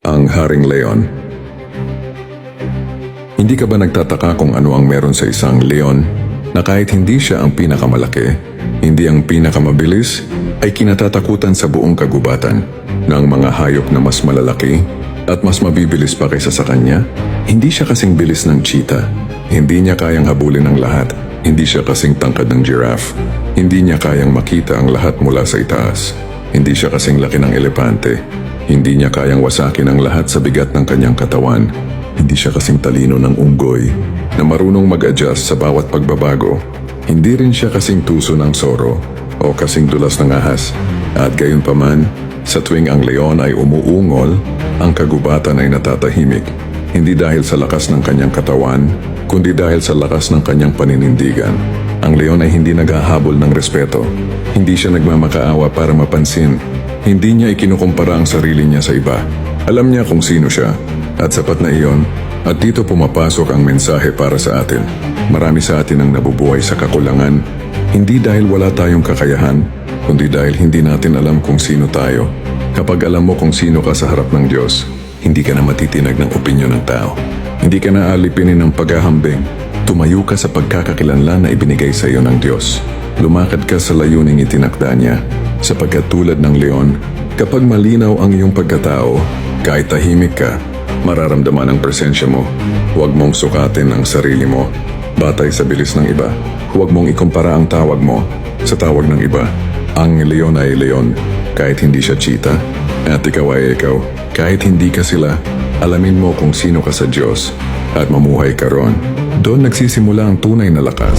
ang Haring Leon. Hindi ka ba nagtataka kung ano ang meron sa isang leon na kahit hindi siya ang pinakamalaki, hindi ang pinakamabilis, ay kinatatakutan sa buong kagubatan ng mga hayop na mas malalaki at mas mabibilis pa kaysa sa kanya? Hindi siya kasing bilis ng cheetah. Hindi niya kayang habulin ang lahat. Hindi siya kasing tangkad ng giraffe. Hindi niya kayang makita ang lahat mula sa itaas. Hindi siya kasing laki ng elepante. Hindi niya kayang wasakin ang lahat sa bigat ng kanyang katawan. Hindi siya kasing talino ng unggoy na marunong mag-adjust sa bawat pagbabago. Hindi rin siya kasing tuso ng soro o kasing dulas ng ahas. At gayunpaman, sa tuwing ang leon ay umuungol, ang kagubatan ay natatahimik. Hindi dahil sa lakas ng kanyang katawan, kundi dahil sa lakas ng kanyang paninindigan. Ang leon ay hindi naghahabol ng respeto. Hindi siya nagmamakaawa para mapansin. Hindi niya ikinukumpara ang sarili niya sa iba. Alam niya kung sino siya, at sapat na iyon, at dito pumapasok ang mensahe para sa atin. Marami sa atin ang nabubuhay sa kakulangan, hindi dahil wala tayong kakayahan, kundi dahil hindi natin alam kung sino tayo. Kapag alam mo kung sino ka sa harap ng Diyos, hindi ka na matitinag ng opinyon ng tao. Hindi ka na alipinin ng paghahambing. Tumayo ka sa pagkakakilanlan na ibinigay sa iyo ng Diyos. Lumakad ka sa layuning itinakda niya, sapagkat tulad ng leon, kapag malinaw ang iyong pagkatao, kahit tahimik ka, mararamdaman ang presensya mo. Huwag mong sukatin ang sarili mo batay sa bilis ng iba. Huwag mong ikumpara ang tawag mo sa tawag ng iba. Ang leon ay leon, kahit hindi siya cheetah. At ikaw ay ikaw, kahit hindi ka sila. Alamin mo kung sino ka sa Diyos at mamuhay ka ron. Doon nagsisimula ang tunay na lakas.